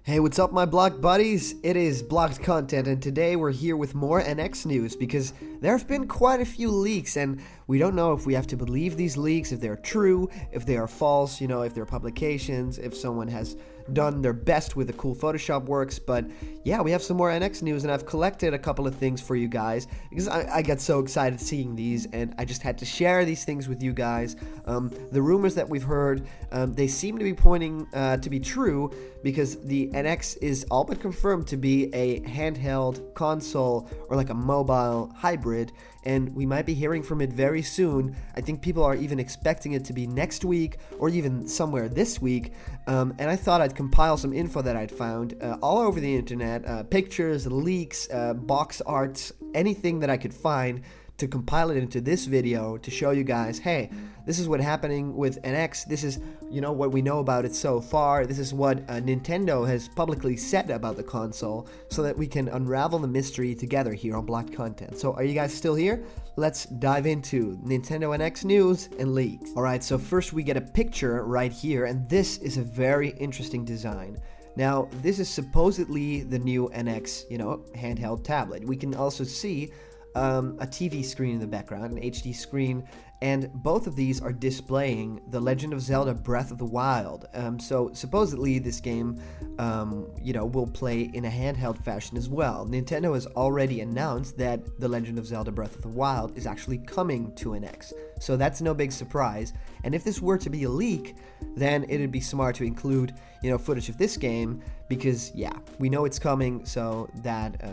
Hey, what's up, my blocked buddies? It is Blocked Content, and today we're here with more NX news because there have been quite a few leaks, and we don't know if we have to believe these leaks, if they're true, if they are false, if they're publications, if someone has done their best with the cool Photoshop works. But yeah, we have some more NX news, and I've collected a couple of things for you guys because I got so excited seeing these, and I just had to share these things with you guys. The rumors that we've heard, they seem to be pointing to be true because the NX is all but confirmed to be a handheld console or like a mobile hybrid, and we might be hearing from it very soon. I think people are even expecting it to be next week or even somewhere this week. And I thought I'd compile some info that I'd found all over the internet, pictures, leaks, box arts, anything that I could find, to compile it into this video to show you guys, hey, this is what's happening with NX. This is, what we know about it so far. This is what Nintendo has publicly said about the console, so that we can unravel the mystery together here on Blocked Content. So are you guys still here? Let's dive into Nintendo NX news and leaks. Alright, so first we get a picture right here, and this is a very interesting design. Now, this is supposedly the new NX, handheld tablet. We can also see a TV screen in the background, an HD screen, and both of these are displaying The Legend of Zelda Breath of the Wild. So supposedly this game, will play in a handheld fashion as well. Nintendo has already announced that The Legend of Zelda Breath of the Wild is actually coming to NX. So that's no big surprise. And if this were to be a leak, then it'd be smart to include, footage of this game, because, we know it's coming, so that,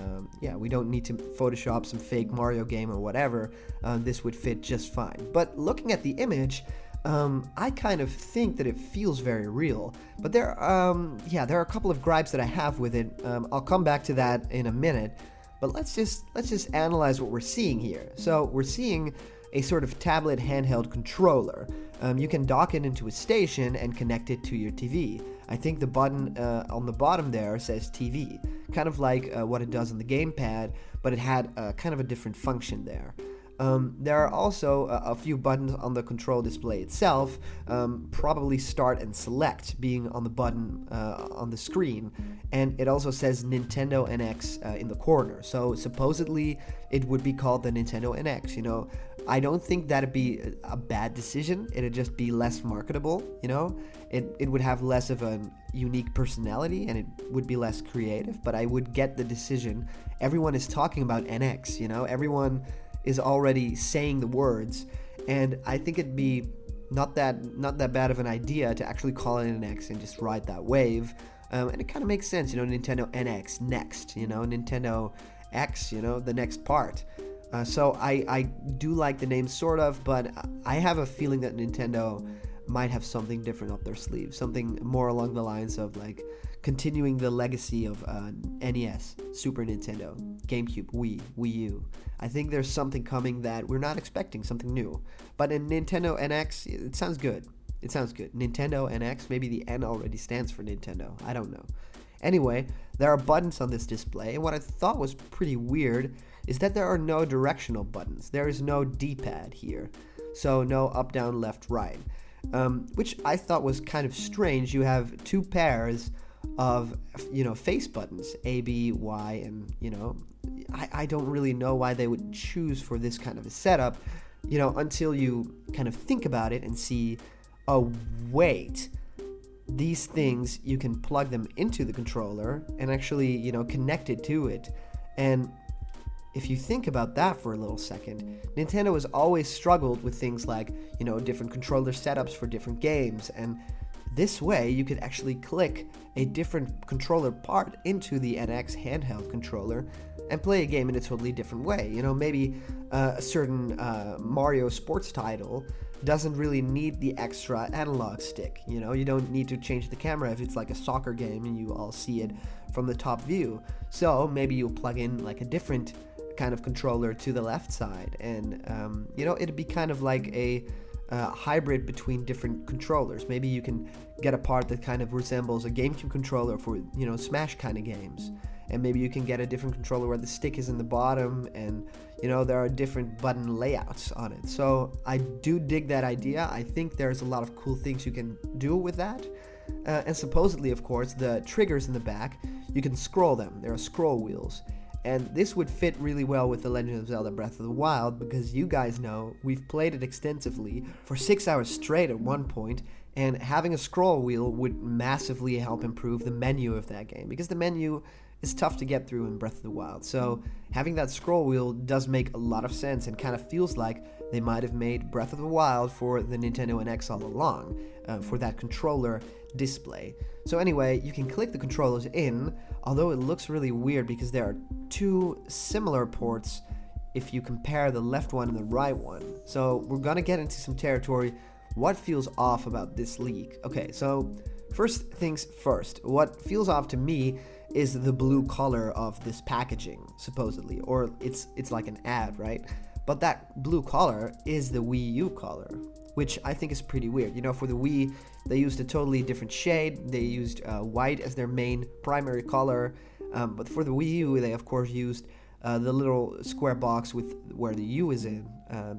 we don't need to Photoshop some fake Mario game or whatever. This would fit just fine. But looking at the image, I kind of think that it feels very real. But there are a couple of gripes that I have with it. I'll come back to that in a minute. But let's just analyze what we're seeing here. So we're seeing a sort of tablet handheld controller. You can dock it into a station and connect it to your TV. I think the button on the bottom there says TV, kind of like what it does on the gamepad, but it had kind of a different function there. There are also a few buttons on the control display itself, probably start and select being on the button on the screen, and it also says Nintendo NX in the corner, so supposedly it would be called the Nintendo NX. I don't think that'd be a bad decision. It'd just be less marketable, it would have less of a unique personality and it would be less creative, but I would get the decision. Everyone is talking about NX, everyone is already saying the words, and I think it'd be not that bad of an idea to actually call it an X and just ride that wave. And it kind of makes sense, Nintendo NX next, Nintendo X, the next part. So I do like the name sort of, but I have a feeling that Nintendo might have something different up their sleeve, something more along the lines of like continuing the legacy of NES, Super Nintendo, GameCube, Wii U. I think there's something coming that we're not expecting, something new. But in Nintendo NX, it sounds good. It sounds good. Nintendo NX, maybe the N already stands for Nintendo. I don't know. Anyway, there are buttons on this display, and what I thought was pretty weird is that there are no directional buttons. There is no D-pad here. So no up, down, left, right. Which I thought was kind of strange. You have two pairs of face buttons, A, B, Y, and I don't really know why they would choose for this kind of a setup, until you kind of think about it and see, oh wait, these things, you can plug them into the controller and actually connect it to it. And if you think about that for a little second, Nintendo has always struggled with things like different controller setups for different games, and this way, you could actually click a different controller part into the NX handheld controller and play a game in a totally different way. Maybe a certain Mario sports title doesn't really need the extra analog stick. You don't need to change the camera if it's like a soccer game and you all see it from the top view. So maybe you'll plug in like a different kind of controller to the left side, and it'd be kind of like a hybrid between different controllers. Maybe you can get a part that kind of resembles a GameCube controller for Smash kind of games, and maybe you can get a different controller where the stick is in the bottom, and there are different button layouts on it. So I do dig that idea. I think there's a lot of cool things you can do with that. And supposedly, of course, the triggers in the back, you can scroll them. There are scroll wheels. And this would fit really well with The Legend of Zelda Breath of the Wild, because you guys know we've played it extensively for 6 hours straight at one point, and having a scroll wheel would massively help improve the menu of that game, because the menu is tough to get through in Breath of the Wild. So having that scroll wheel does make a lot of sense, and kind of feels like they might have made Breath of the Wild for the Nintendo NX all along, for that controller display. So anyway, you can click the controllers in, although it looks really weird because there are two similar ports if you compare the left one and the right one. So we're gonna get into some territory. What feels off about this leak? Okay, so first things first, what feels off to me is the blue color of this packaging, supposedly, or it's like an ad, right? But that blue color is the Wii U color, which I think is pretty weird. You know, for the Wii, they used a totally different shade. They used white as their main primary color, but for the Wii U, they of course used the little square box with where the U is in,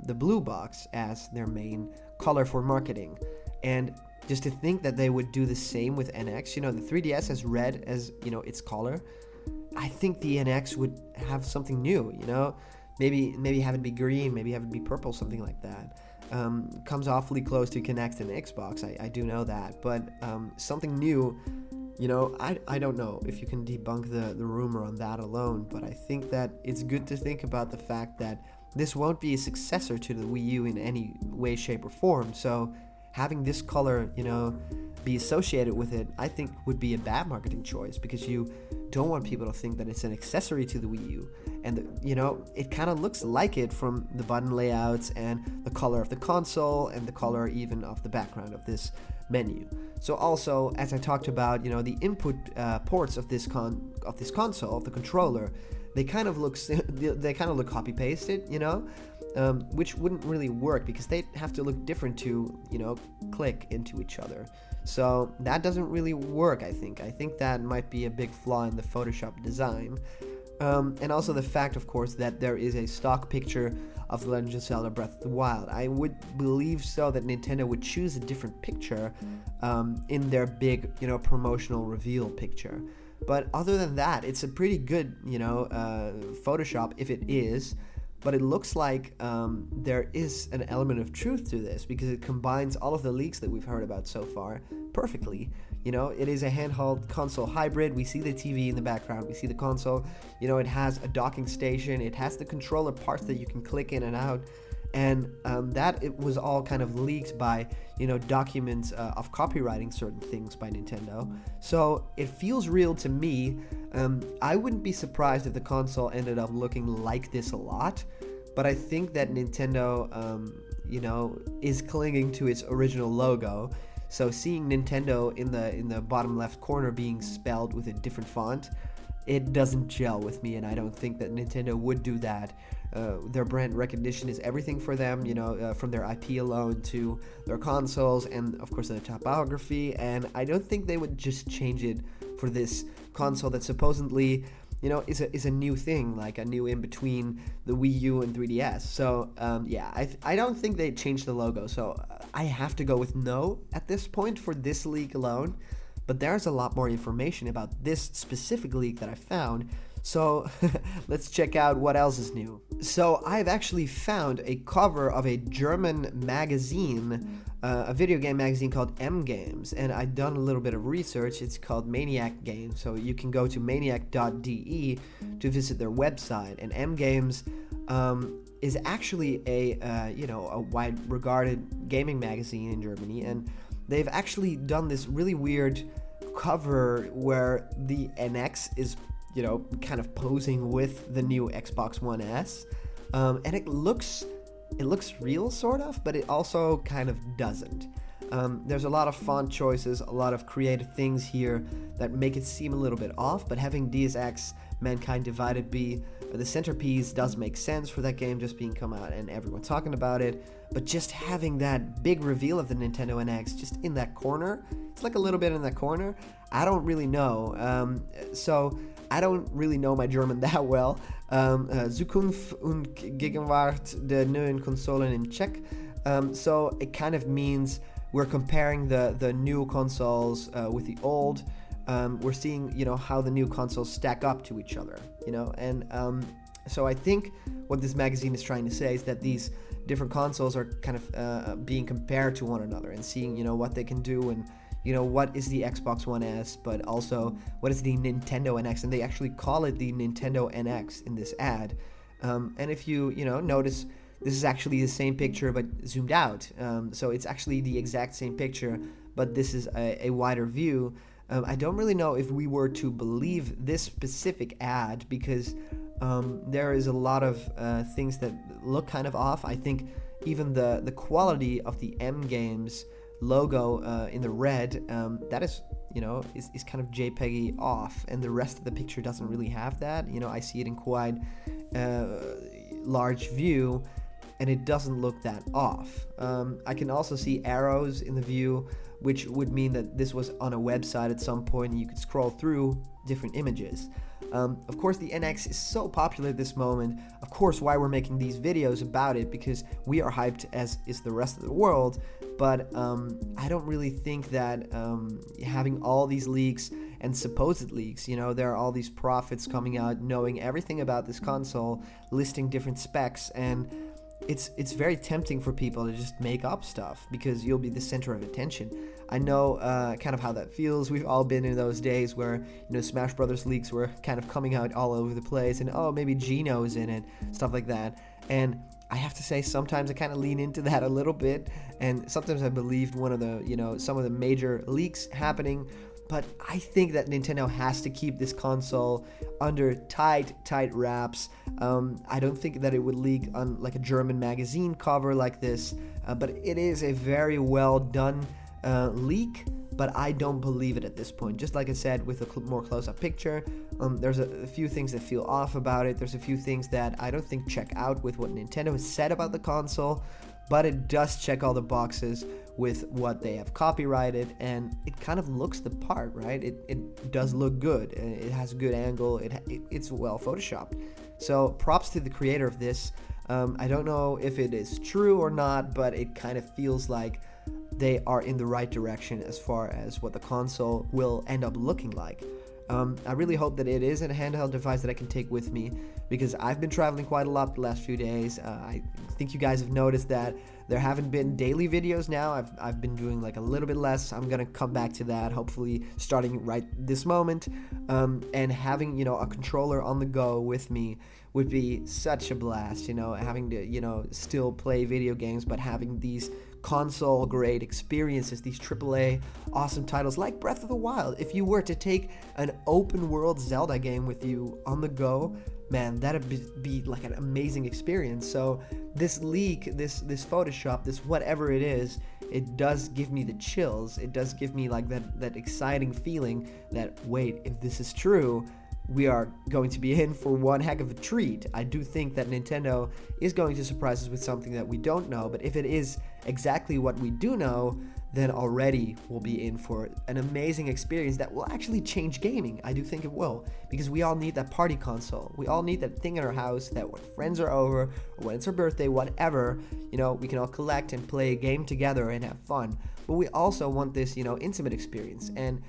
the blue box, as their main color for marketing. And just to think that they would do the same with NX, you know, the 3DS has red as, you know, its color. I think the NX would have something new, you know, maybe have it be green, maybe have it be purple, something like that. Comes awfully close to Kinect and Xbox, I do know that, but something new, you know, I don't know if you can debunk the rumor on that alone, but I think that it's good to think about the fact that this won't be a successor to the Wii U in any way, shape, or form. So having this color, you know, be associated with it, I think would be a bad marketing choice, because you don't want people to think that it's an accessory to the Wii U. And, you know, it kind of looks like it from the button layouts and the color of the console and the color even of the background of this menu. So also, as I talked about, you know, the input ports of this console, of the controller, they kind of look copy pasted, you know, which wouldn't really work because they have to look different to, you know, click into each other. So that doesn't really work, I think. I think that might be a big flaw in the Photoshop design. And also the fact, of course, that there is a stock picture of The Legend of Zelda Breath of the Wild. I would believe so that Nintendo would choose a different picture in their big, you know, promotional reveal picture. But other than that, it's a pretty good, you know, Photoshop if it is. But it looks like there is an element of truth to this, because it combines all of the leaks that we've heard about so far perfectly. You know, it is a handheld console hybrid. We see the TV in the background. We see the console. You know, it has a docking station. It has the controller parts that you can click in and out. And that it was all kind of leaked by, you know, documents of copywriting certain things by Nintendo. So it feels real to me. I wouldn't be surprised if the console ended up looking like this a lot, but I think that Nintendo, you know, is clinging to its original logo. So seeing Nintendo in the bottom left corner being spelled with a different font, it doesn't gel with me, and I don't think that Nintendo would do that. Their brand recognition is everything for them, you know, from their IP alone to their consoles and, of course, their typography, and I don't think they would just change it for this console that supposedly, you know, is a new thing, like a new in between the Wii U and 3DS. So, yeah, I don't think they changed the logo, so I have to go with no at this point for this leak alone. But there's a lot more information about this specific leak that I found, so let's check out what else is new. So I've actually found a cover of a German magazine, a video game magazine called M Games, and I've done a little bit of research. It's called Maniac Games, so you can go to maniac.de to visit their website. And M Games is actually a you know, a wide regarded gaming magazine in Germany, and they've actually done this really weird cover where the NX is, you know, kind of posing with the new Xbox One S, and it looks real, sort of, but it also kind of doesn't. There's a lot of font choices, a lot of creative things here that make it seem a little bit off, but having Deus Ex Mankind Divided be the centerpiece does make sense for that game just being come out and everyone talking about it. But just having that big reveal of the Nintendo NX just in that corner, it's like a little bit in that corner, I don't really know. So I don't really know my German that well. Zukunft und Gegenwart der neuen Konsolen in Czech. So it kind of means we're comparing the new consoles with the old. We're seeing, how the new consoles stack up to each other, and so I think what this magazine is trying to say is that these different consoles are kind of being compared to one another and seeing, what they can do, and what is the Xbox One S, but also what is the Nintendo NX, and they actually call it the Nintendo NX in this ad. And if you notice, this is actually the same picture but zoomed out. So it's actually the exact same picture, but this is a wider view. I don't really know if we were to believe this specific ad, because there is a lot of things that look kind of off. I think even the quality of the M Games logo in the red, that is is kind of JPEG-y off, and the rest of the picture doesn't really have that. I see it in quite large view, and it doesn't look that off. I can also see arrows in the view, which would mean that this was on a website at some point and you could scroll through different images. Of course, the NX is so popular at this moment. Of course, why we're making these videos about it, because we are hyped, as is the rest of the world. But I don't really think that having all these leaks and supposed leaks, there are all these prophets coming out knowing everything about this console, listing different specs, and it's very tempting for people to just make up stuff because you'll be the center of attention. I know kind of how that feels. We've all been in those days where Smash Brothers leaks were kind of coming out all over the place, and maybe Gino's in it, stuff like that. And I have to say, sometimes I kind of lean into that a little bit, and sometimes I believed one of the some of the major leaks happening. But I think that Nintendo has to keep this console under tight wraps. I don't think that it would leak on like a German magazine cover like this, but it is a very well done leak, but I don't believe it at this point. Just like I said, with a more close-up picture, there's a few things that feel off about it. There's a few things that I don't think check out with what Nintendo has said about the console, but it does check all the boxes with what they have copyrighted, and it kind of looks the part, right? It does look good. It has a good angle. It's well photoshopped. So props to the creator of this. I don't know if it is true or not, but it kind of feels like they are in the right direction as far as what the console will end up looking like. I really hope that it is a handheld device that I can take with me, because I've been traveling quite a lot the last few days. I think you guys have noticed that there haven't been daily videos now. I've been doing like a little bit less. I'm gonna come back to that, hopefully starting right this moment. And having a controller on the go with me would be such a blast. Having to still play video games, but having these console grade experiences, these AAA awesome titles like Breath of the Wild. If you were to take an open world Zelda game with you on the go, man, that'd be like an amazing experience. So this leak, this Photoshop, this whatever it is, it does give me the chills. It does give me like that exciting feeling that, wait, if this is true, we are going to be in for one heck of a treat. I do think that Nintendo is going to surprise us with something that we don't know, but if it is exactly what we do know, then already we'll be in for an amazing experience that will actually change gaming. I do think it will, because we all need that party console. We all need that thing in our house that when friends are over, or when it's our birthday, whatever, we can all collect and play a game together and have fun. But we also want this, intimate experience, and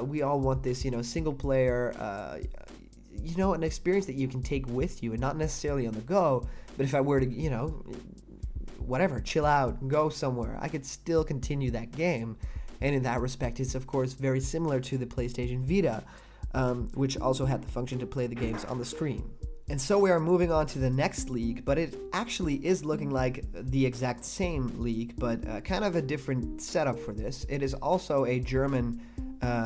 we all want this, single player, an experience that you can take with you and not necessarily on the go. But if I were to, chill out, go somewhere, I could still continue that game. And in that respect, it's of course very similar to the PlayStation Vita, which also had the function to play the games on the screen. And so we are moving on to the next leak, but it actually is looking like the exact same leak, but kind of a different setup for this. It is also a German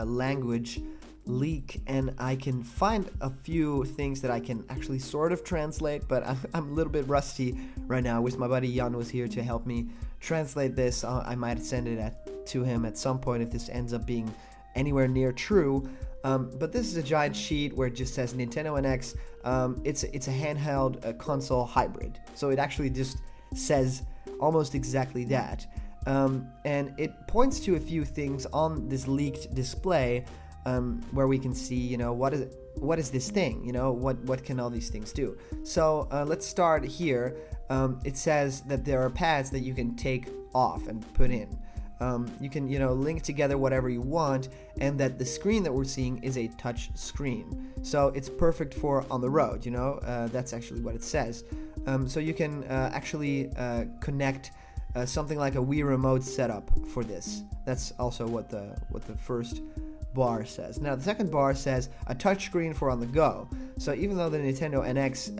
language leak, and I can find a few things that I can actually sort of translate, but I'm a little bit rusty right now. I wish my buddy Jan was here to help me translate this. I might send it to him at some point if this ends up being anywhere near true. But this is a giant sheet where it just says Nintendo NX. It's a handheld console hybrid, so it actually just says almost exactly that. And it points to a few things on this leaked display, where we can see, what is this thing? What can all these things do? So let's start here. It says that there are pads that you can take off and put in. You can, link together whatever you want, and that the screen that we're seeing is a touch screen. So it's perfect for on the road, that's actually what it says. So you can actually connect something like a Wii remote setup for this. That's also what the first bar says. Now the second bar says a touchscreen for on the go. So even though the Nintendo NX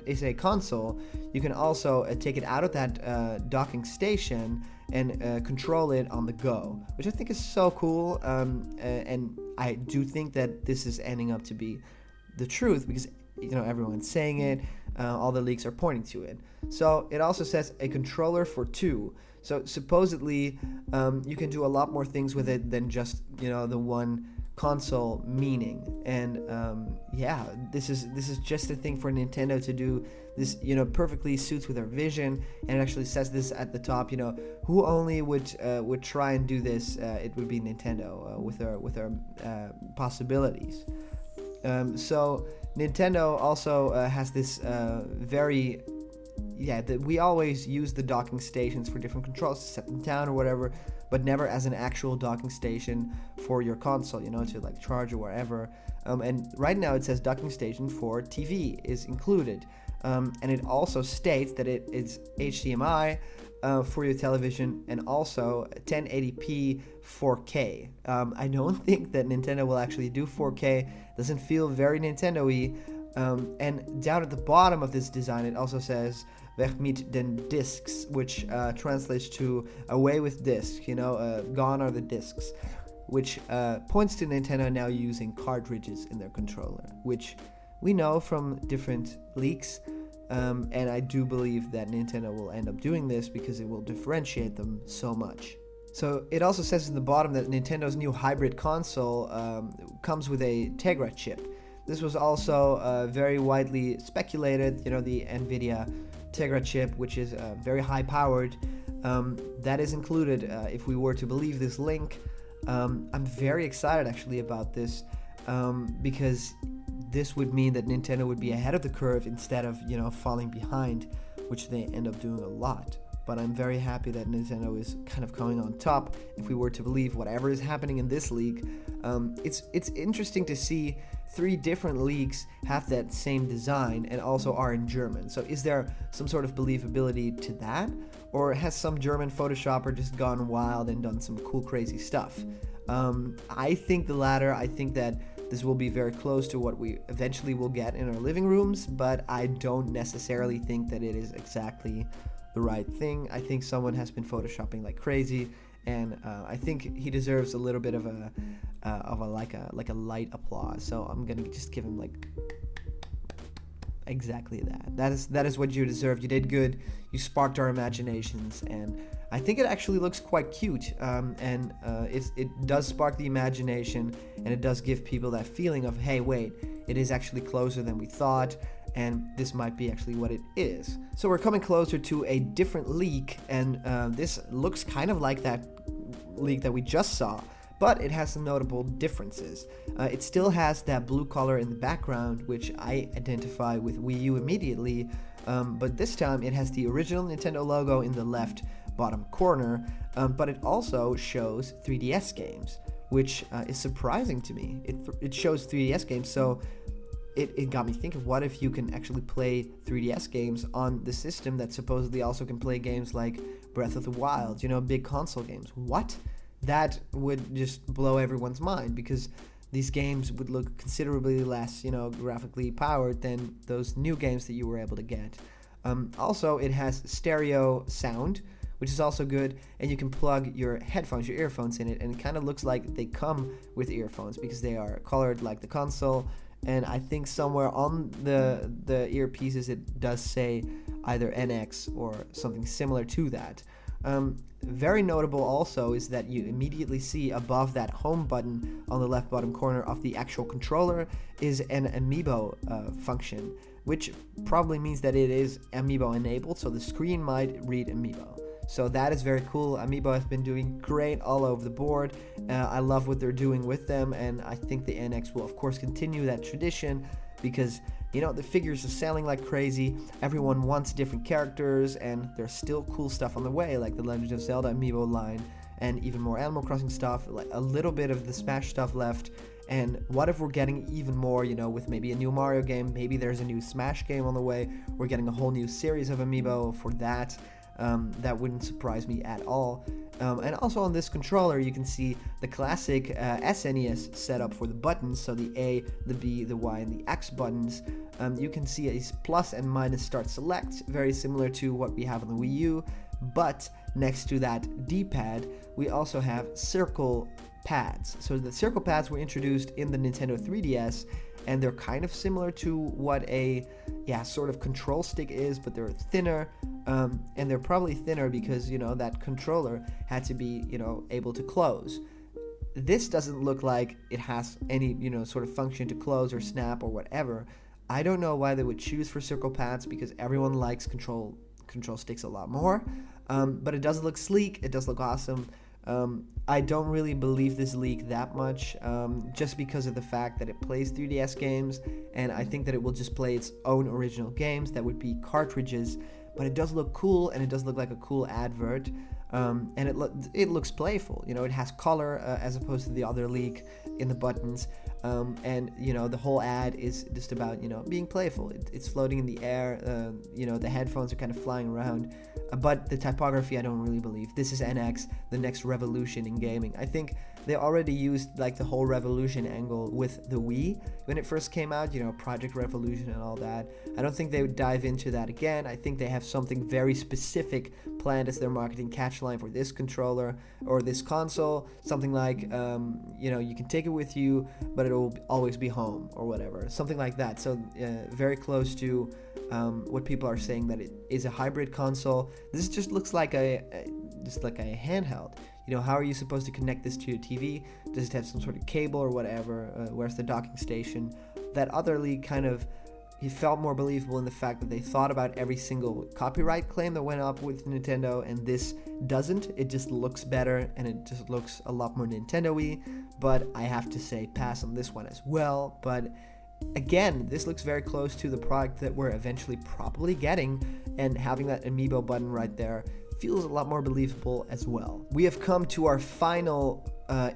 is a console, you can also take it out of that docking station and control it on the go, which I think is so cool. And I do think that this is ending up to be the truth, because everyone's saying it. All the leaks are pointing to it. So it also says a controller for two. So supposedly you can do a lot more things with it than just the one console meaning. And this is just a thing for Nintendo to do. This perfectly suits with their vision, and it actually says this at the top. Who only would try and do this? It would be Nintendo with their possibilities. So Nintendo also has this we always use the docking stations for different controls to set them down or whatever, but never as an actual docking station for your console, to like charge or wherever. And right now it says docking station for TV is included. And it also states that it is HDMI for your television, and also 1080p 4K. I don't think that Nintendo will actually do 4K. Doesn't feel very Nintendo-y. And down at the bottom of this design, it also says "Weg mit den Discs," which translates to "away with discs." Gone are the discs, which points to Nintendo now using cartridges in their controller, which we know from different leaks. And I do believe that Nintendo will end up doing this because it will differentiate them so much. So it also says in the bottom that Nintendo's new hybrid console comes with a Tegra chip. This was also very widely speculated, the NVIDIA Tegra chip, which is very high powered. That is included if we were to believe this link. I'm very excited actually about this because this would mean that Nintendo would be ahead of the curve instead of, falling behind, which they end up doing a lot. But I'm very happy that Nintendo is kind of coming on top if we were to believe whatever is happening in this leak. It's interesting to see 3 different leaks have that same design and also are in German. So is there some sort of believability to that? Or has some German Photoshopper just gone wild and done some cool, crazy stuff? I think the latter. I think that this will be very close to what we eventually will get in our living rooms, but I don't necessarily think that it is exactly the right thing. I think someone has been photoshopping like crazy, and I think he deserves a little bit of a light applause. So I'm gonna just give him like exactly that. That is what you deserve. You did good. You sparked our imaginations, and I think it actually looks quite cute. And it does spark the imagination, and it does give people that feeling of, hey, wait, it is actually closer than we thought, and this might be actually what it is. So we're coming closer to a different leak, and this looks kind of like that leak that we just saw, but it has some notable differences. It still has that blue color in the background, which I identify with Wii U immediately, but this time it has the original Nintendo logo in the left bottom corner, but it also shows 3DS games, which is surprising to me. It shows 3DS games, so it got me thinking, what if you can actually play 3DS games on the system that supposedly also can play games like Breath of the Wild, big console games? What? That would just blow everyone's mind, because these games would look considerably less, graphically powered than those new games that you were able to get. Also, it has stereo sound, which is also good, and you can plug your earphones in it, and it kind of looks like they come with earphones because they are colored like the console. And I think somewhere on the earpieces it does say either NX or something similar to that. Very notable also is that you immediately see above that home button on the left bottom corner of the actual controller is an Amiibo function, which probably means that it is Amiibo enabled, so the screen might read Amiibo. So that is very cool. Amiibo has been doing great all over the board. I love what they're doing with them, and I think the NX will of course continue that tradition, because The figures are selling like crazy, everyone wants different characters, and there's still cool stuff on the way, like the Legend of Zelda Amiibo line, and even more Animal Crossing stuff, like a little bit of the Smash stuff left. And what if we're getting even more, with maybe a new Mario game, maybe there's a new Smash game on the way, we're getting a whole new series of Amiibo for that. That wouldn't surprise me at all. And also on this controller, you can see the classic SNES setup for the buttons, so the A, the B, the Y, and the X buttons. You can see a plus and minus start select, very similar to what we have on the Wii U, but next to that D-pad, we also have circle pads. So the circle pads were introduced in the Nintendo 3DS, and they're kind of similar to what a sort of control stick is, but they're thinner, and they're probably thinner because that controller had to be able to close. This doesn't look like it has any sort of function to close or snap or whatever. I don't know why they would choose for circle pads, because everyone likes control sticks a lot more, but it does look sleek, it does look awesome. I don't really believe this leak that much, just because of the fact that it plays 3DS games, and I think that it will just play its own original games that would be cartridges, but it does look cool, and it does look like a cool advert, and it looks playful. It has color as opposed to the other leak in the buttons, and the whole ad is just about being playful. It's floating in the air, the headphones are kind of flying around, but the typography I don't really believe. This is NX, the next revolution in gaming. I think they already used like the whole revolution angle with the Wii when it first came out, Project Revolution and all that. I don't think they would dive into that again. I think they have something very specific planned as their marketing catchline for this controller or this console, something like you can take it with you, but it'll always be home or whatever, something like that. So very close to what people are saying, that it is a hybrid console. This just looks like a handheld. How are you supposed to connect this to your TV? Does it have some sort of cable or whatever? Where's the docking station? That other leak it felt more believable in the fact that they thought about every single copyright claim that went up with Nintendo, and this doesn't. It just looks better, and it just looks a lot more Nintendo-y, but I have to say pass on this one as well. But again, this looks very close to the product that we're eventually probably getting, and having that Amiibo button right there feels a lot more believable as well. We have come to our final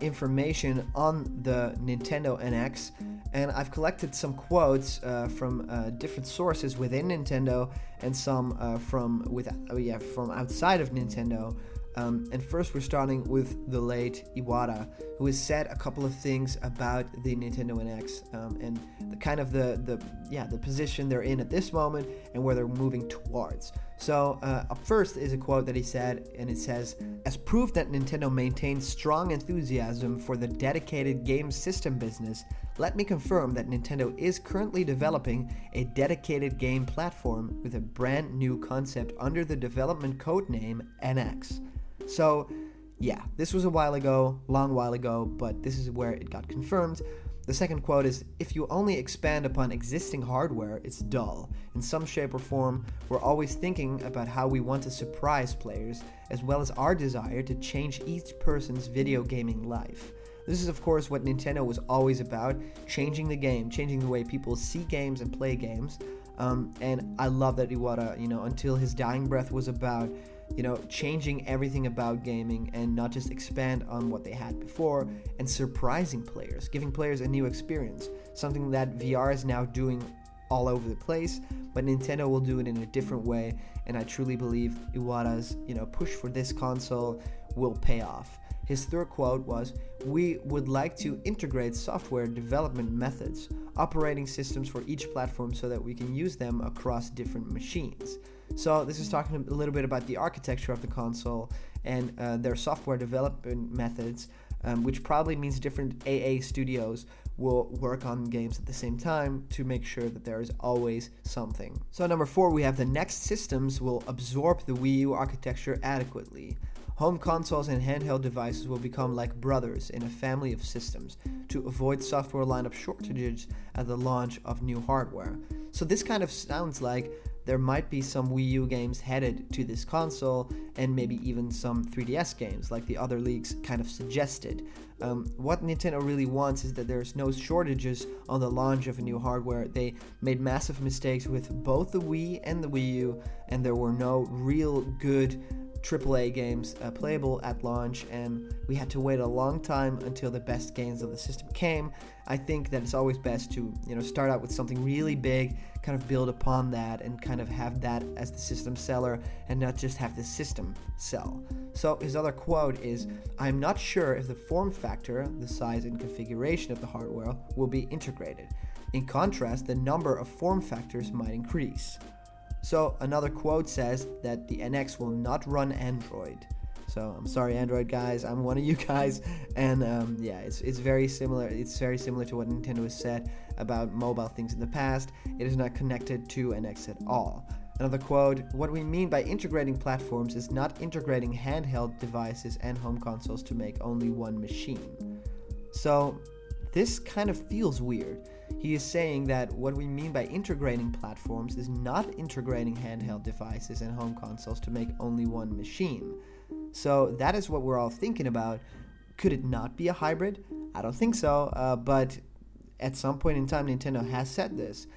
information on the Nintendo NX, and I've collected some quotes from different sources within Nintendo and some from outside of Nintendo. And first we're starting with the late Iwata, who has said a couple of things about the Nintendo NX and the kind of the position they're in at this moment and where they're moving towards. So up first is a quote that he said, and it says, "As proof that Nintendo maintains strong enthusiasm for the dedicated game system business, let me confirm that Nintendo is currently developing a dedicated game platform with a brand new concept under the development codename NX." So, this was a long while ago, but this is where it got confirmed. The second quote is, "If you only expand upon existing hardware, it's dull. In some shape or form, we're always thinking about how we want to surprise players, as well as our desire to change each person's video gaming life." This is, of course, what Nintendo was always about, changing the game, changing the way people see games and play games. And I love that Iwata, until his dying breath was about changing everything about gaming and not just expand on what they had before, and surprising players, giving players a new experience, something that VR is now doing all over the place, but Nintendo will do it in a different way, and I truly believe Iwata's push for this console will pay off. His third quote was, "We would like to integrate software development methods, operating systems for each platform so that we can use them across different machines." So this is talking a little bit about the architecture of the console and their software development methods, which probably means different AA studios will work on games at the same time to make sure that there is always something. So number 4, we have the next systems will absorb the Wii U architecture adequately. Home consoles and handheld devices will become like brothers in a family of systems to avoid software lineup shortages at the launch of new hardware. So this kind of sounds like there might be some Wii U games headed to this console, and maybe even some 3DS games, like the other leaks kind of suggested. What Nintendo really wants is that there's no shortages on the launch of a new hardware. They made massive mistakes with both the Wii and the Wii U, and there were no real good AAA games playable at launch, and we had to wait a long time until the best games of the system came. I think that it's always best to start out with something really big, kind of build upon that, and kind of have that as the system seller and not just have the system sell. So his other quote is, "I'm not sure if the form factor, the size and configuration of the hardware will be integrated. In contrast, the number of form factors might increase." So another quote says that the NX will not run Android. So I'm sorry, Android guys, I'm one of you guys, and it's very similar. It's very similar to what Nintendo has said about mobile things in the past. It is not connected to NX at all. Another quote, "What we mean by integrating platforms is not integrating handheld devices and home consoles to make only one machine." So this kind of feels weird. He is saying that what we mean by integrating platforms is not integrating handheld devices and home consoles to make only one machine. So that is what we're all thinking about. Could it not be a hybrid? I don't think so, but at some point in time, Nintendo has said this.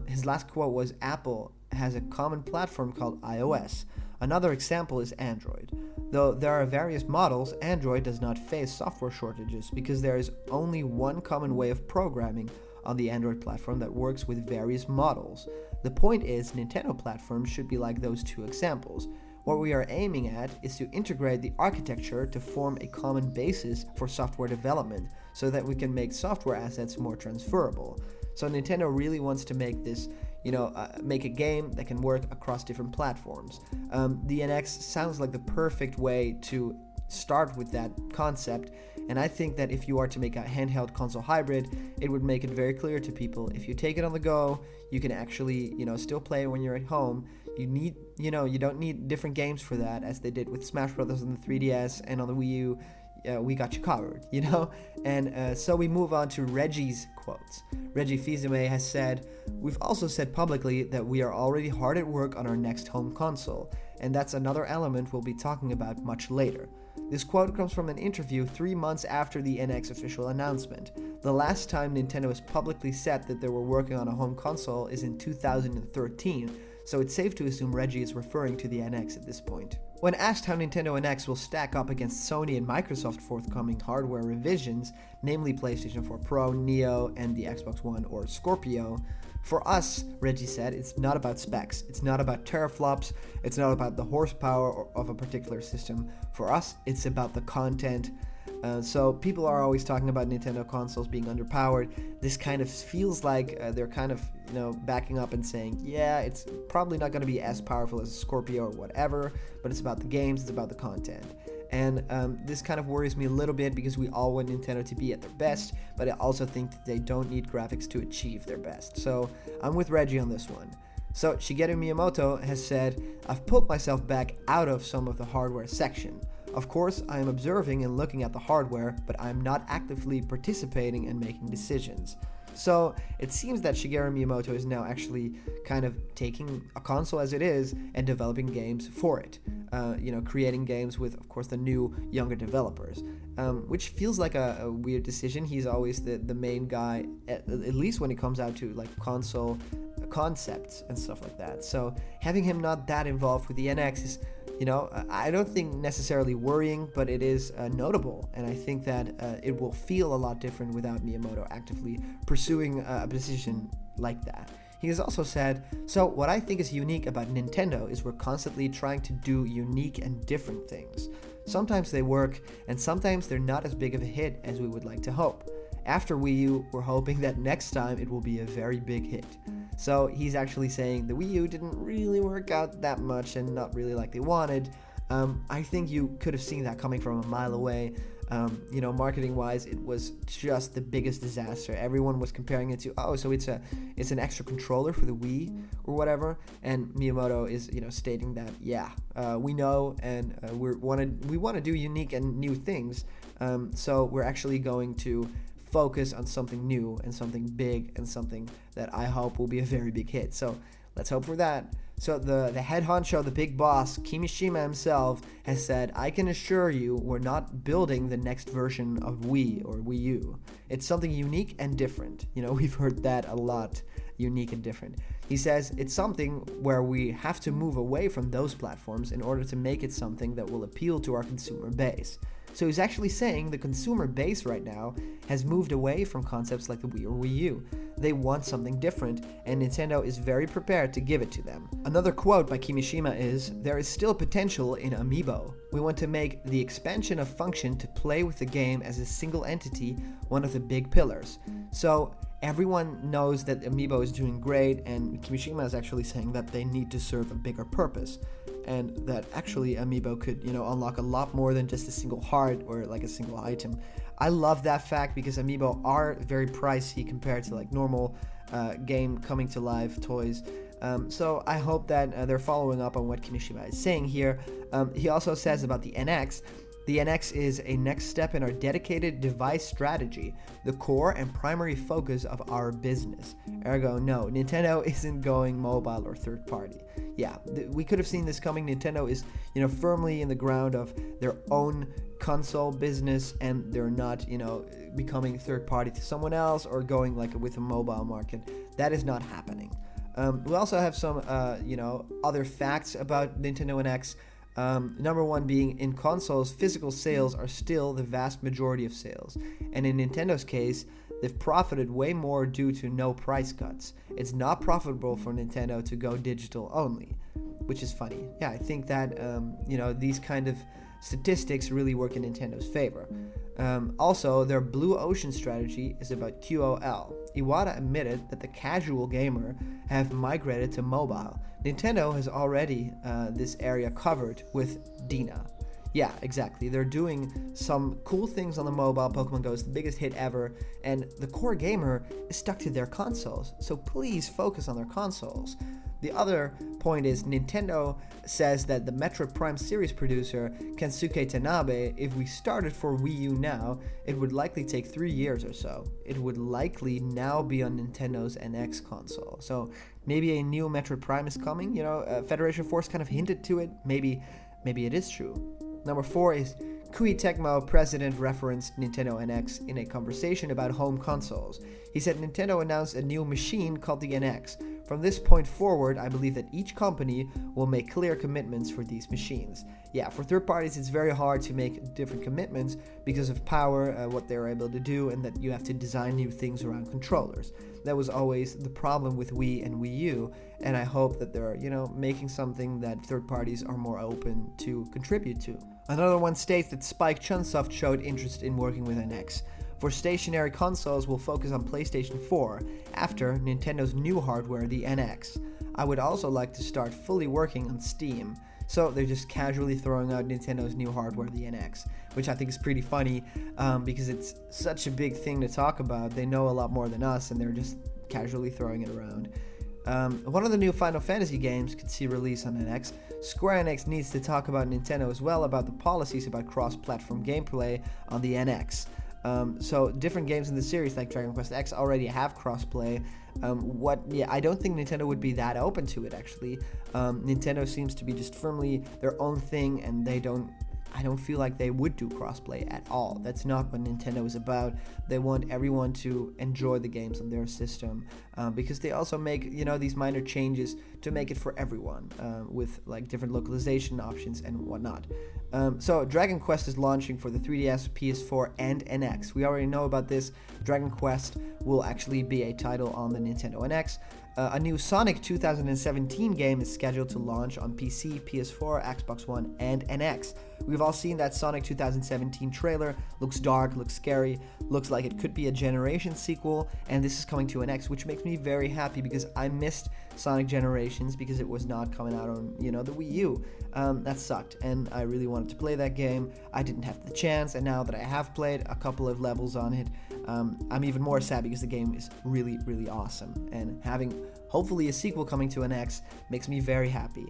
His last quote was, "Apple has a common platform called iOS. Another example is Android. Though there are various models, Android does not face software shortages because there is only one common way of programming on the Android platform that works with various models. The point is, Nintendo platforms should be like those two examples. What we are aiming at is to integrate the architecture to form a common basis for software development so that we can make software assets more transferable." So Nintendo really wants to make this, make a game that can work across different platforms. The NX sounds like the perfect way to start with that concept, and I think that if you are to make a handheld console hybrid, it would make it very clear to people, if you take it on the go, you can actually, still play it when you're at home. You don't need different games for that, as they did with Smash Brothers on the 3DS and on the Wii U. We got you covered, And so we move on to Reggie's quotes. Reggie Fils-Aimé has said, "We've also said publicly that we are already hard at work on our next home console, and that's another element we'll be talking about much later." This quote comes from an interview 3 months after the NX official announcement. The last time Nintendo has publicly said that they were working on a home console is in 2013, so it's safe to assume Reggie is referring to the NX at this point. When asked how Nintendo NX will stack up against Sony and Microsoft forthcoming hardware revisions, namely PlayStation 4 Pro, Neo, and the Xbox One or Scorpio, "For us," Reggie said, "it's not about specs, it's not about teraflops, it's not about the horsepower of a particular system. For us, it's about the content." So people are always talking about Nintendo consoles being underpowered. This kind of feels like they're kind of, backing up and saying, yeah, it's probably not going to be as powerful as a Scorpio or whatever, but it's about the games, it's about the content. And this kind of worries me a little bit because we all want Nintendo to be at their best, but I also think that they don't need graphics to achieve their best. So I'm with Reggie on this one. So Shigeru Miyamoto has said, "I've pulled myself back out of some of the hardware section. Of course, I am observing and looking at the hardware, but I am not actively participating and making decisions." So it seems that Shigeru Miyamoto is now actually kind of taking a console as it is and developing games for it. Creating games with, of course, the new, younger developers, which feels like a weird decision. He's always the main guy, at least when it comes out to like console concepts and stuff like that. So having him not that involved with the NX is, I don't think necessarily worrying, but it is notable, and I think that it will feel a lot different without Miyamoto actively pursuing a position like that. He has also said, "So what I think is unique about Nintendo is we're constantly trying to do unique and different things. Sometimes they work, and sometimes they're not as big of a hit as we would like to hope. After Wii U, we're hoping that next time it will be a very big hit." So he's actually saying the Wii U didn't really work out that much and not really like they wanted. I think you could have seen that coming from a mile away. Marketing wise, it was just the biggest disaster. Everyone was comparing it to, so it's an extra controller for the Wii or whatever. And Miyamoto is, stating that, we know, and we want to do unique and new things. So we're actually going to focus on something new and something big and something that I hope will be a very big hit. So Let's hope for that. So the head honcho, the big boss, Kimishima himself, has said, I can assure you we're not building the next version of Wii or Wii U. It's something unique and different. We've heard that a lot, unique and different. He says it's something where we have to move away from those platforms in order to make it something that will appeal to our consumer base. So he's actually saying the consumer base right now has moved away from concepts like the Wii or Wii U. They want something different, and Nintendo is very prepared to give it to them. Another quote by Kimishima is, there is still potential in Amiibo. We want to make the expansion of function to play with the game as a single entity one of the big pillars. So everyone knows that Amiibo is doing great, and Kimishima is actually saying that they need to serve a bigger purpose. And that actually Amiibo could, unlock a lot more than just a single heart or like a single item. I love that fact because Amiibo are very pricey compared to like normal game coming to life toys. So I hope that they're following up on what Kimishima is saying here. He also says about the NX. The NX is a next step in our dedicated device strategy, the core and primary focus of our business. Ergo, no, Nintendo isn't going mobile or third party. Yeah, we could have seen this coming. Nintendo is, firmly in the ground of their own console business, and they're not, becoming third party to someone else or going like with a mobile market. That is not happening. We also have some, other facts about Nintendo NX. Number one being, in consoles, physical sales are still the vast majority of sales, and in Nintendo's case, they've profited way more due to no price cuts. It's not profitable for Nintendo to go digital only, which is funny. Yeah, I think that these kind of statistics really work in Nintendo's favor. Also, their Blue Ocean strategy is about QOL. Iwata admitted that the casual gamer have migrated to mobile. Nintendo has already this area covered with Dina. Yeah, exactly. They're doing some cool things on the mobile. Pokemon Go is the biggest hit ever, and the core gamer is stuck to their consoles. So please focus on their consoles. The other point is Nintendo says that the Metroid Prime series producer, Kensuke Tanabe, if we started for Wii U now, it would likely take 3 years or so. It would likely now be on Nintendo's NX console. So maybe a new Metroid Prime is coming. Federation Force kind of hinted to it. Maybe it is true. Number 4 is Koei Tecmo president referenced Nintendo NX in a conversation about home consoles. He said Nintendo announced a new machine called the NX. From this point forward, I believe that each company will make clear commitments for these machines. Yeah, for third parties, it's very hard to make different commitments because of power, what they're able to do, and that you have to design new things around controllers. That was always the problem with Wii and Wii U, and I hope that they're, making something that third parties are more open to contribute to. Another one states that Spike Chunsoft showed interest in working with NX. For stationary consoles, we'll focus on PlayStation 4, after Nintendo's new hardware, the NX. I would also like to start fully working on Steam. So they're just casually throwing out Nintendo's new hardware, the NX, which I think is pretty funny because it's such a big thing to talk about. They know a lot more than us, and they're just casually throwing it around. One of the new Final Fantasy games could see release on NX. Square Enix needs to talk about Nintendo as well about the policies about cross-platform gameplay on the NX. So different games in the series like Dragon Quest X already have crossplay. I don't think Nintendo would be that open to it actually. Nintendo seems to be just firmly their own thing, and I don't feel like they would do crossplay at all. That's not what Nintendo is about. They want everyone to enjoy the games on their system because they also make these minor changes to make it for everyone with like different localization options and whatnot. So Dragon Quest is launching for the 3DS, PS4, and NX. We already know about this. Dragon Quest will actually be a title on the Nintendo NX. A new Sonic 2017 game is scheduled to launch on PC, PS4, Xbox One, and NX. We've all seen that Sonic 2017 trailer. Looks dark, looks scary, looks like it could be a Generations sequel, and this is coming to NX, which makes me very happy because I missed Sonic Generations because it was not coming out on, the Wii U. That sucked, and I really wanted to play that game. I didn't have the chance, and now that I have played a couple of levels on it, I'm even more sad because the game is really, really awesome, and having hopefully a sequel coming to NX makes me very happy.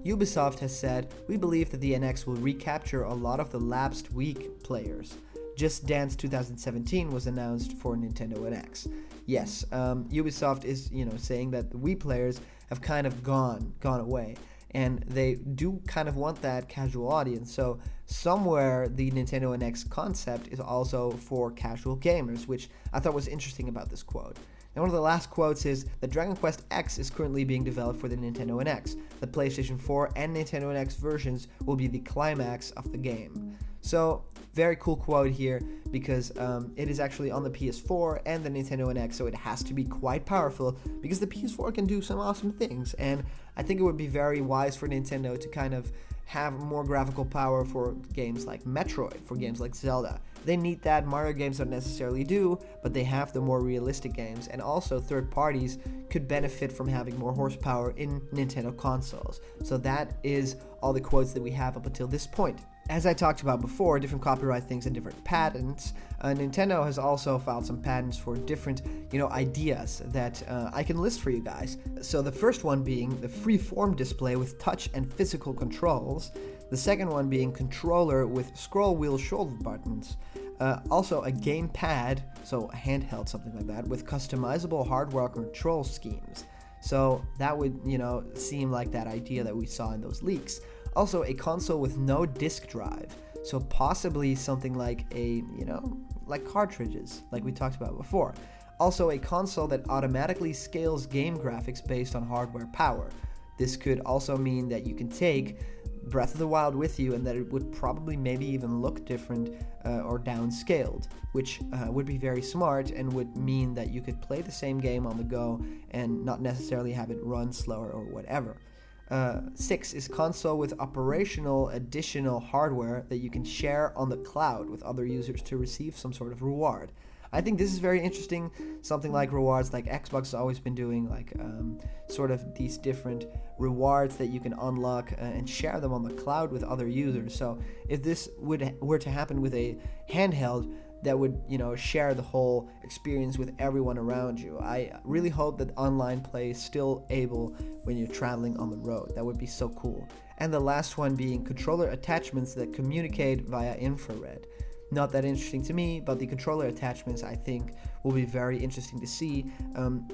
Ubisoft has said, we believe that the NX will recapture a lot of the lapsed Wii players. Just Dance 2017 was announced for Nintendo NX. Yes, Ubisoft is, saying that the Wii players have kind of gone away. And they do kind of want that casual audience. So somewhere the Nintendo NX concept is also for casual gamers, which I thought was interesting about this quote. And one of the last quotes is that Dragon Quest X is currently being developed for the Nintendo NX. The PlayStation 4 and Nintendo NX versions will be the climax of the game. So, very cool quote here, because it is actually on the PS4 and the Nintendo NX, so it has to be quite powerful, because the PS4 can do some awesome things, and I think it would be very wise for Nintendo to kind of have more graphical power for games like Metroid, for games like Zelda. They need that. Mario games don't necessarily do, but they have the more realistic games, and also third parties could benefit from having more horsepower in Nintendo consoles. So that is all the quotes that we have up until this point. As I talked about before, different copyright things and different patents, Nintendo has also filed some patents for different, ideas that I can list for you guys. So the first one being the free-form display with touch and physical controls. The second one being controller with scroll wheel shoulder buttons. Also a game pad, so a handheld, something like that, with customizable hardware control schemes. So that would, seem like that idea that we saw in those leaks. Also, a console with no disk drive, so possibly something like like cartridges, like we talked about before. Also, a console that automatically scales game graphics based on hardware power. This could also mean that you can take Breath of the Wild with you, and that it would probably maybe even look different or downscaled, which would be very smart and would mean that you could play the same game on the go and not necessarily have it run slower or whatever. 6 is console with operational additional hardware that you can share on the cloud with other users to receive some sort of reward. I think this is very interesting, something like rewards like Xbox has always been doing, like sort of these different rewards that you can unlock and share them on the cloud with other users. So if this were to happen with a handheld, that would, share the whole experience with everyone around you. I really hope that online play is still able when you're traveling on the road. That would be so cool. And the last one being controller attachments that communicate via infrared. Not that interesting to me, but the controller attachments I think will be very interesting to see.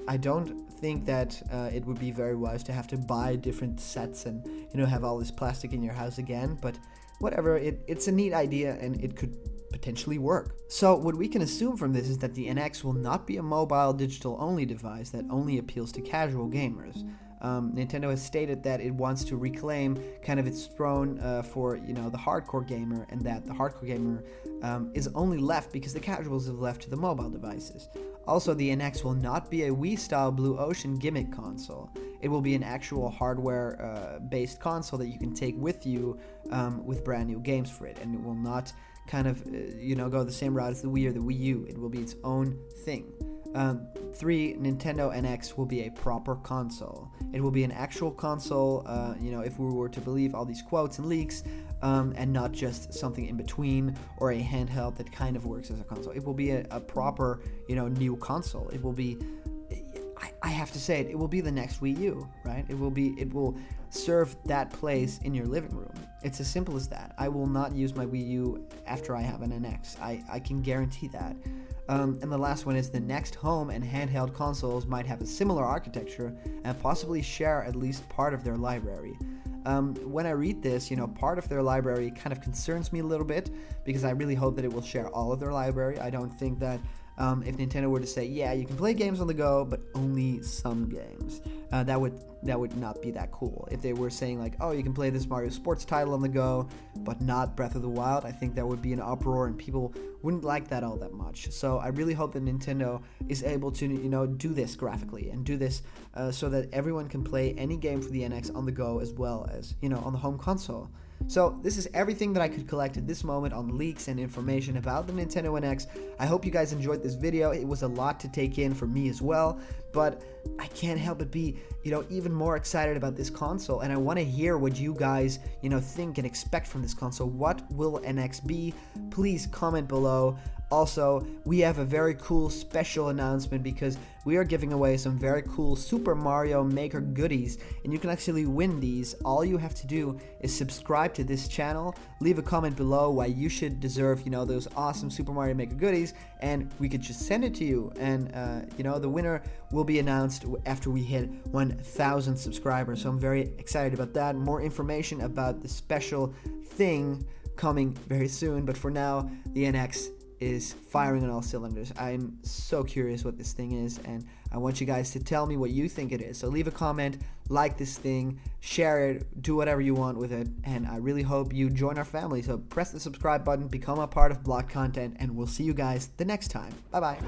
I don't think that it would be very wise to have to buy different sets and have all this plastic in your house again, but whatever, it's a neat idea and it could potentially work. So what we can assume from this is that the NX will not be a mobile digital only device that only appeals to casual gamers. Nintendo has stated that it wants to reclaim kind of its throne for the hardcore gamer, and that the hardcore gamer is only left because the casuals have left to the mobile devices. Also, the NX will not be a Wii-style Blue Ocean gimmick console. It will be an actual hardware-based console that you can take with you with brand new games for it, and it will not kind of go the same route as the Wii or the Wii U. It will be its own thing. 3, Nintendo NX will be a proper console. It will be an actual console, if we were to believe all these quotes and leaks, and not just something in between or a handheld that kind of works as a console. It will be a proper, new console. It will be, I have to say it will be the next Wii U, right? It will serve that place in your living room. It's as simple as that. I will not use my Wii U after I have an NX. I can guarantee that. And the last one is the next home and handheld consoles might have a similar architecture and possibly share at least part of their library. When I read this, part of their library kind of concerns me a little bit, because I really hope that it will share all of their library. I don't think that if Nintendo were to say, yeah, you can play games on the go, but only some games, that would not be that cool. If they were saying like, oh, you can play this Mario Sports title on the go, but not Breath of the Wild, I think that would be an uproar and people wouldn't like that all that much. So I really hope that Nintendo is able to, do this graphically and do this so that everyone can play any game for the NX on the go as well as, on the home console. So this is everything that I could collect at this moment on leaks and information about the Nintendo NX. I hope you guys enjoyed this video. It was a lot to take in for me as well, but I can't help but be, even more excited about this console, and I want to hear what you guys, think and expect from this console. What will NX be? Please comment below. Also, we have a very cool special announcement because we are giving away some very cool Super Mario Maker goodies, and you can actually win these. All you have to do is subscribe to this channel, leave a comment below why you should deserve, those awesome Super Mario Maker goodies, and we could just send it to you. And, the winner will be announced after we hit 1,000 subscribers. So I'm very excited about that. More information about the special thing coming very soon, but for now, the NX is firing on all cylinders. I'm so curious what this thing is, and I want you guys to tell me what you think it is. So leave a comment, like this thing, share it, do whatever you want with it, and I really hope you join our family. So press the subscribe button, become a part of Blocked Content, and we'll see you guys the next time. Bye bye.